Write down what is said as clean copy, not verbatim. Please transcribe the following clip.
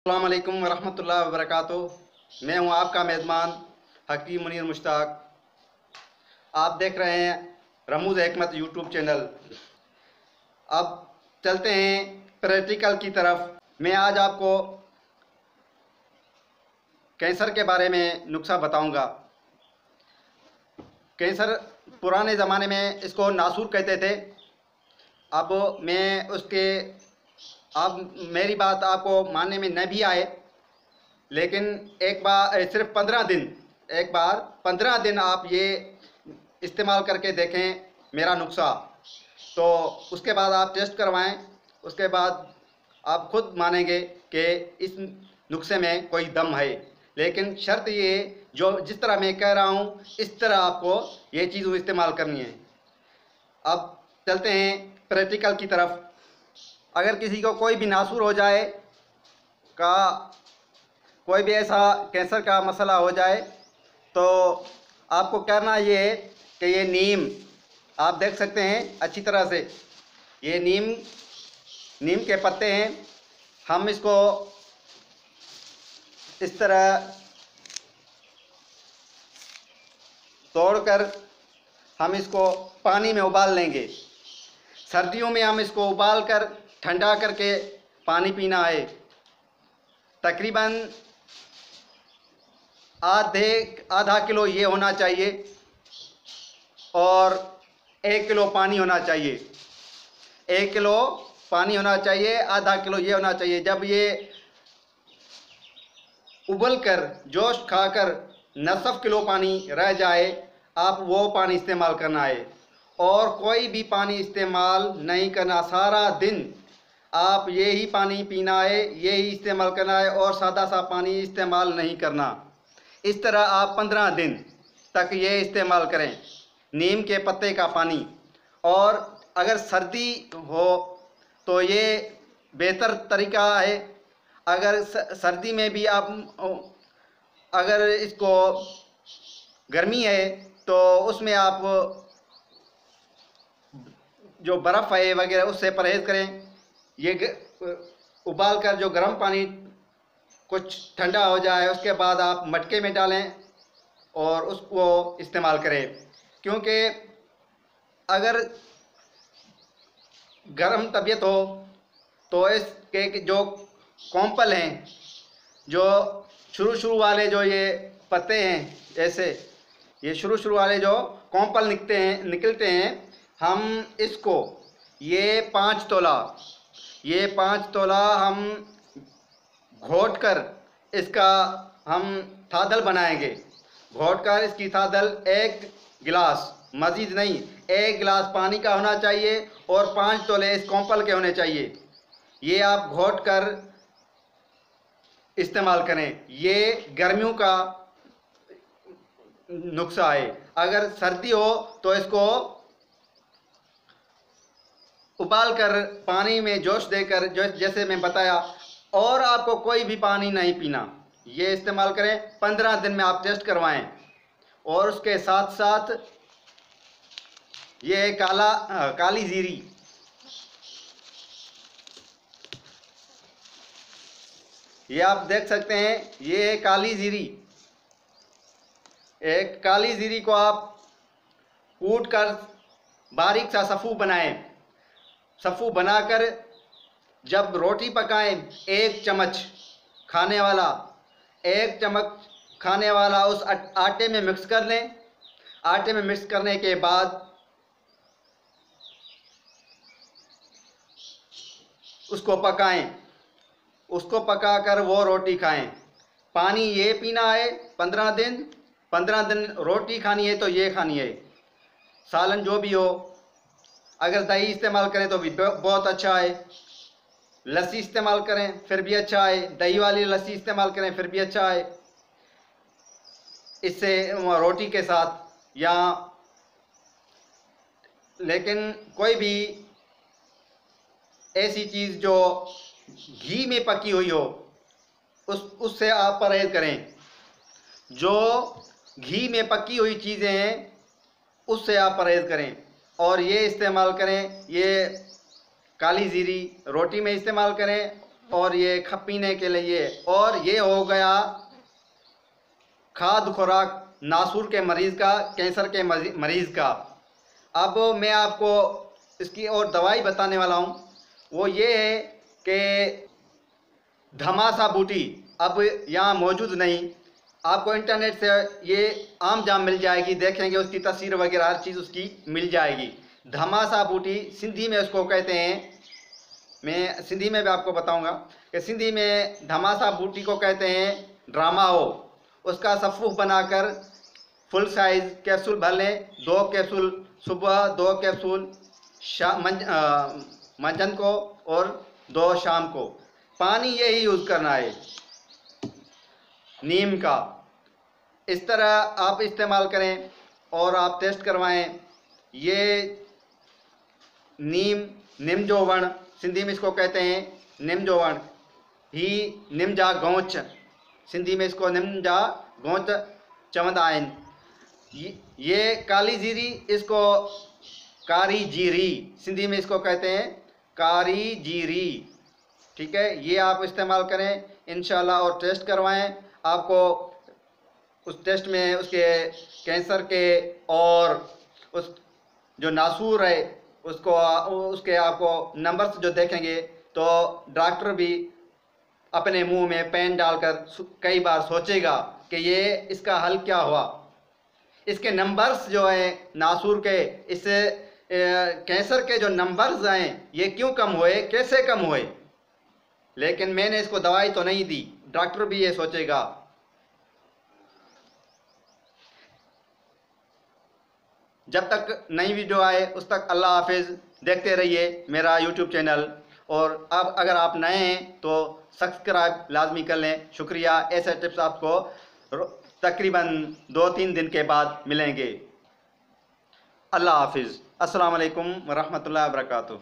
अस्सलाम वालेकुम वरहमतुल्लाहि वबरकातुहू। मैं हूं आपका मेज़बान हकीम मुनीर मुश्ताक। आप देख रहे हैं रमूज़ हिकमत यूट्यूब चैनल। अब चलते हैं प्रैक्टिकल की तरफ। मैं आज आपको कैंसर के बारे में नुस्खा बताऊंगा। कैंसर पुराने ज़माने में इसको नासूर कहते थे। अब मैं उसके अब मेरी बात आपको मानने में न भी आए, लेकिन एक बार सिर्फ 15 दिन आप ये इस्तेमाल करके देखें मेरा नुस्खा, तो उसके बाद आप टेस्ट करवाएं। उसके बाद आप खुद मानेंगे कि इस नुस्खे में कोई दम है। लेकिन शर्त ये, जो जिस तरह मैं कह रहा हूँ इस तरह आपको ये चीज़ इस्तेमाल करनी है। अब चलते हैं प्रैक्टिकल की तरफ। अगर किसी को कोई भी नासूर हो जाए का कोई भी ऐसा कैंसर का मसला हो जाए, तो आपको करना ये है कि ये नीम आप देख सकते हैं अच्छी तरह से, ये नीम के पत्ते हैं। हम इसको इस तरह तोड़कर हम इसको पानी में उबाल लेंगे। सर्दियों में हम इसको उबाल कर ठंडा करके पानी पीना है। तकरीबन आधा किलो ये होना चाहिए और 1 किलो पानी होना चाहिए। 1 किलो पानी होना चाहिए, आधा किलो ये होना चाहिए। जब ये उबल कर जोश खाकर नसफ किलो पानी रह जाए, आप वो पानी इस्तेमाल करना है और कोई भी पानी इस्तेमाल नहीं करना। सारा दिन आप यही पानी पीना है, यही इस्तेमाल करना है और सादा सा पानी इस्तेमाल नहीं करना। इस तरह आप 15 दिन तक ये इस्तेमाल करें, नीम के पत्ते का पानी। और अगर सर्दी हो तो ये बेहतर तरीका है। अगर सर्दी में भी आप, अगर इसको गर्मी है तो उसमें आप जो बर्फ़ है वगैरह उससे परहेज़ करें। ये उबाल कर जो गर्म पानी कुछ ठंडा हो जाए उसके बाद आप मटके में डालें और उसको इस्तेमाल करें। क्योंकि अगर गर्म तबीयत हो तो इसके जो कॉम्पल हैं, जो शुरू वाले जो ये पत्ते हैं, जैसे ये शुरू वाले जो कॉम्पल निकलते हैं, हम इसको ये 5 तोला हम घोट कर इसका हम थादल बनाएंगे। घोट कर इसकी थादल 1 गिलास, मज़ीद नहीं, 1 गिलास पानी का होना चाहिए और 5 तोले इस कॉम्पल के होने चाहिए। ये आप घोट कर इस्तेमाल करें। ये गर्मियों का नुस्खा है। अगर सर्दी हो तो इसको उबाल कर पानी में जोश देकर, जैसे मैं बताया, और आपको कोई भी पानी नहीं पीना, ये इस्तेमाल करें। 15 दिन में आप टेस्ट करवाएं। और उसके साथ साथ ये काली जीरी, ये आप देख सकते हैं, ये काली जीरी। एक काली जीरी को आप कूट कर बारीक सा सफ़ू बनाएं। सफ़ू बनाकर जब रोटी पकाएं, 1 चम्मच खाने वाला उस आटे में मिक्स कर लें। आटे में मिक्स करने के बाद उसको पकाएं। उसको पकाकर वो रोटी खाएं। पानी ये पीना है 15 दिन रोटी खानी है तो ये खानी है। सालन जो भी हो, अगर दही इस्तेमाल करें तो भी बहुत अच्छा है। लस्सी इस्तेमाल करें फिर भी अच्छा है। दही वाली लस्सी इस्तेमाल करें फिर भी अच्छा है। इससे रोटी के साथ या, लेकिन कोई भी ऐसी चीज़ जो घी में पकी हुई हो उससे आप परहेज करें। जो घी में पकी हुई चीज़ें हैं उससे आप परहेज करें और ये इस्तेमाल करें। ये काली जीरी रोटी में इस्तेमाल करें और ये पीने के लिए। और ये हो गया खाद्य खुराक नासूर के मरीज़ का, कैंसर के मरीज़ का। अब मैं आपको इसकी और दवाई बताने वाला हूँ। वो ये है कि धमासा बूटी अब यहाँ मौजूद नहीं, आपको इंटरनेट से ये आम जाम मिल जाएगी, देखेंगे उसकी तस्वीर वगैरह हर चीज़ उसकी मिल जाएगी। धमासा बूटी सिंधी में उसको कहते हैं, मैं सिंधी में भी आपको बताऊंगा कि सिंधी में धमासा बूटी को कहते हैं ड्रामा हो। उसका सफ़ूफ बनाकर फुल साइज़ कैप्सूल भर लें, 2 कैप्सूल सुबह, 2 कैप्सूल मंझन को और 2 शाम को। पानी यही यूज़ करना है नीम का। इस तरह आप इस्तेमाल करें और आप टेस्ट करवाएं। ये निमजोवण सिंधी में इसको कहते हैं, निमजोवण ही निमजा गौच, सिंधी में इसको निमजा गौच चवंदा आहिनि। ये काली जीरी, इसको कारी जीरी, सिंधी में इसको कहते हैं कारी जीरी। ठीक है, ये आप इस्तेमाल करें इंशाल्लाह और टेस्ट करवाएं। आपको उस टेस्ट में उसके कैंसर के और उस जो नासूर है उसको उसके आपको नंबर्स जो देखेंगे तो डॉक्टर भी अपने मुंह में पेन डालकर कई बार सोचेगा कि ये इसका हल क्या हुआ। इसके नंबर्स जो हैं नासूर के, इससे कैंसर के जो नंबर्स हैं ये क्यों कम हुए, कैसे कम हुए। लेकिन मैंने इसको दवाई तो नहीं दी, डॉक्टर भी ये सोचेगा। जब तक नई वीडियो आए उस तक अल्लाह हाफिज़। देखते रहिए मेरा यूट्यूब चैनल। और अब अगर आप नए हैं तो सब्सक्राइब लाजमी कर लें। शुक्रिया। ऐसे टिप्स आपको तकरीबन 2-3 दिन के बाद मिलेंगे। अल्लाह हाफिज़। अस्सलाम वालेकुम व रहमतुल्लाहि व बरकातुहू।